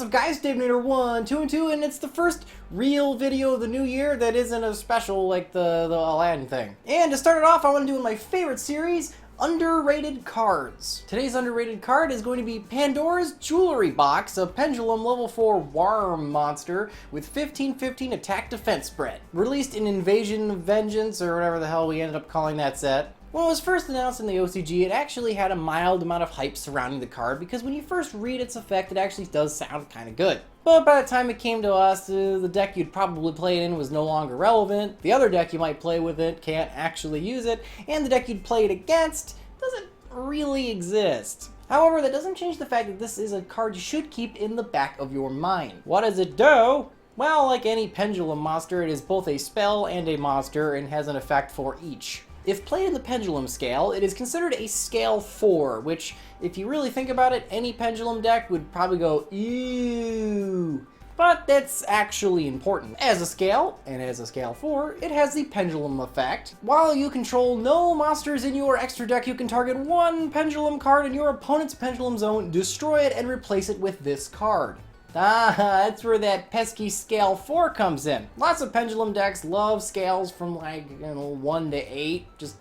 What's up guys, Dave1, 2 and 2, and it's the first real video of the new year that isn't a special like the Aladdin thing. And to start it off, I want to do my favorite series, underrated cards. Today's underrated card is going to be Pandora's Jewelry Box, a pendulum level 4 worm monster with 15-15 attack defense spread. Released in Invasion of Vengeance, or whatever the hell we ended up calling that set. When it was first announced in the OCG, it actually had a mild amount of hype surrounding the card because when you first read its effect, it actually does sound kind of good. But by the time it came to us, the deck you'd probably play it in was no longer relevant, the other deck you might play with it can't actually use it, and the deck you'd play it against doesn't really exist. However, that doesn't change the fact that this is a card you should keep in the back of your mind. What does it do? Well, like any pendulum monster, it is both a spell and a monster and has an effect for each. If played in the pendulum scale, it is considered a scale 4, which, if you really think about it, any pendulum deck would probably go, ew. But that's actually important. As a scale, and as a scale 4, it has the pendulum effect. While you control no monsters in your extra deck, you can target one pendulum card in your opponent's pendulum zone, destroy it, and replace it with this card. That's where that pesky scale 4 comes in. Lots of pendulum decks love scales from like, 1 to 8, just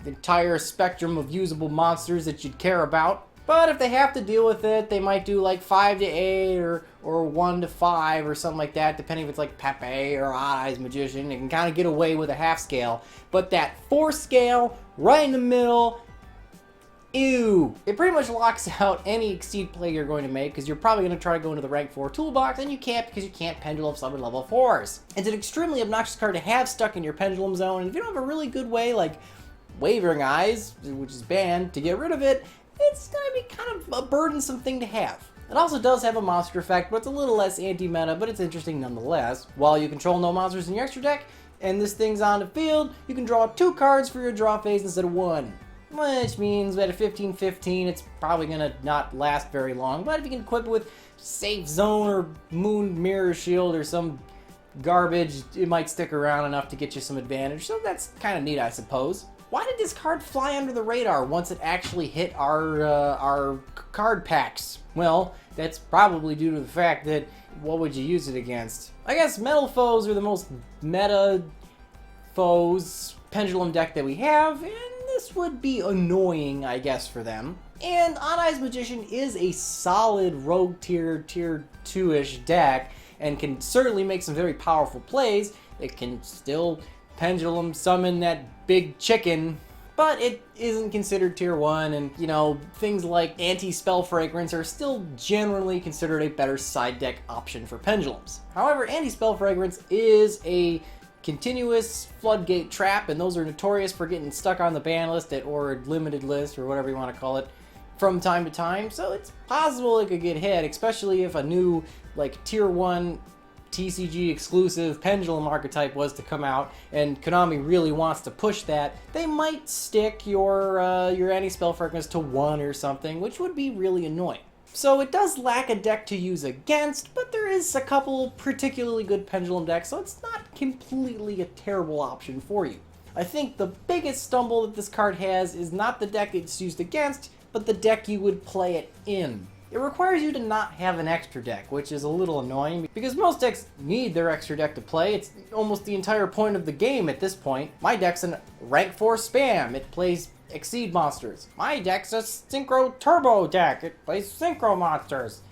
the entire spectrum of usable monsters that you'd care about. But if they have to deal with it, they might do like 5 to 8 or 1 to 5 or something like that, depending if it's like Pepe or Odd Eyes Magician. They can kind of get away with a half scale. But that 4 scale, right in the middle, ew. It pretty much locks out any Exceed play you're going to make because you're probably going to try to go into the rank 4 toolbox and you can't because you can't pendulum summon level 4s. It's an extremely obnoxious card to have stuck in your pendulum zone, and if you don't have a really good way like Wavering Eyes, which is banned, to get rid of it, it's going to be kind of a burdensome thing to have. It also does have a monster effect, but it's a little less anti-meta, but it's interesting nonetheless. While you control no monsters in your extra deck, and this thing's on the field, you can draw 2 cards for your draw phase instead of 1. Which means that at 15-15, it's probably going to not last very long. But if you can equip it with Safe Zone or Moon Mirror Shield or some garbage, it might stick around enough to get you some advantage. So that's kind of neat, I suppose. Why did this card fly under the radar once it actually hit our card packs? Well, that's probably due to the fact that, what would you use it against? I guess Metal Foes are the most meta foes pendulum deck that we have, and this would be annoying, I guess, for them. And Odd Eyes Magician is a solid rogue tier 2-ish deck, and can certainly make some very powerful plays. It can still pendulum summon that big chicken, but it isn't considered tier 1, and things like Anti-Spell Fragrance are still generally considered a better side deck option for pendulums. However, Anti-Spell Fragrance is a continuous floodgate trap, and those are notorious for getting stuck on the ban list or limited list, or whatever you want to call it, from time to time, so it's possible it could get hit, especially if a new like tier 1 TCG exclusive pendulum archetype was to come out, and Konami really wants to push that. They might stick your Anti-Spell Fragrance to 1 or something, which would be really annoying. So it does lack a deck to use against, but there is a couple particularly good pendulum decks, so it's not completely a terrible option for you. I think the biggest stumble that this card has is not the deck it's used against, but the deck you would play it in. It requires you to not have an extra deck, which is a little annoying because most decks need their extra deck to play. It's almost the entire point of the game at this point. My deck's a rank 4 spam. It plays Exceed monsters. My deck's a Synchro Turbo deck. It plays Synchro monsters.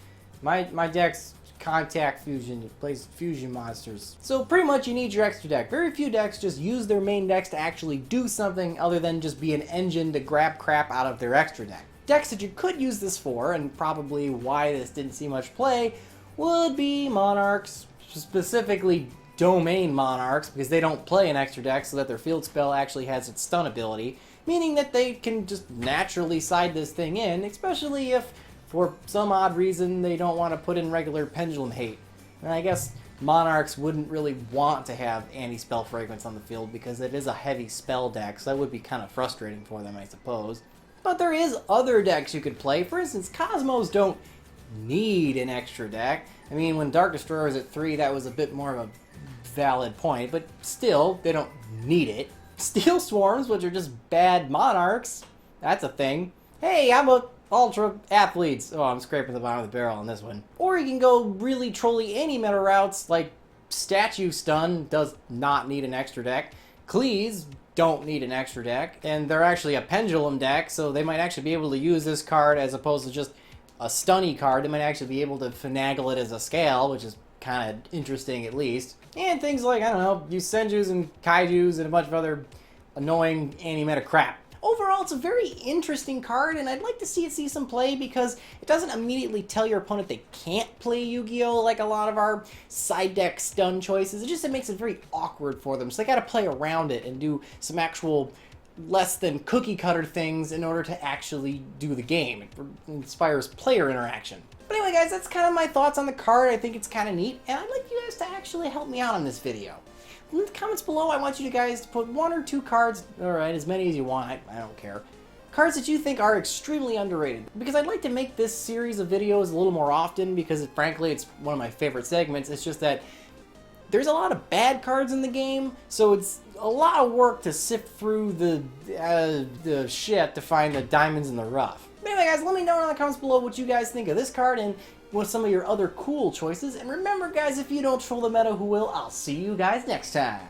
My deck's Contact Fusion. It plays Fusion monsters. So pretty much you need your extra deck. Very few decks just use their main decks to actually do something other than just be an engine to grab crap out of their extra deck. Decks that you could use this for, and probably why this didn't see much play, would be Monarchs, specifically Domain Monarchs, because they don't play an extra deck so that their field spell actually has its stun ability, meaning that they can just naturally side this thing in, especially if, for some odd reason, they don't want to put in regular pendulum hate. And I guess Monarchs wouldn't really want to have Anti-Spell Fragrance on the field because it is a heavy spell deck, so that would be kind of frustrating for them, I suppose. But there is other decks you could play. For instance, Cosmos don't need an extra deck. I mean, when Dark Destroyer was at 3, that was a bit more of a valid point, but still, they don't need it. Steel Swarms, which are just bad Monarchs, that's a thing. Hey, how about Ultra Athletes. Oh, I'm scraping the bottom of the barrel on this one. Or you can go really trolly anti-meta routes like Statue Stun does not need an extra deck. Cleese don't need an extra deck. And they're actually a pendulum deck, so they might actually be able to use this card as opposed to just a stunny card. They might actually be able to finagle it as a scale, which is kind of interesting at least. And things like, I don't know, use Senjus and Kaijus and a bunch of other annoying anti-meta crap. Overall, it's a very interesting card, and I'd like to see it see some play because it doesn't immediately tell your opponent they can't play Yu-Gi-Oh! Like a lot of our side deck stun choices. It makes it very awkward for them, so they gotta play around it and do some actual less than cookie cutter things in order to actually do the game. It inspires player interaction. But anyway, guys, that's kind of my thoughts on the card. I think it's kind of neat, and I'd like you guys to actually help me out on this video. In the comments below, I want you guys to put 1 or 2 cards, alright, as many as you want, I don't care, cards that you think are extremely underrated. Because I'd like to make this series of videos a little more often because, frankly, it's one of my favorite segments. It's just that there's a lot of bad cards in the game, so it's a lot of work to sift through the shit to find the diamonds in the rough. But anyway, guys, let me know in the comments below what you guys think of this card and what some of your other cool choices. And remember, guys, if you don't troll the meta, who will? I'll see you guys next time.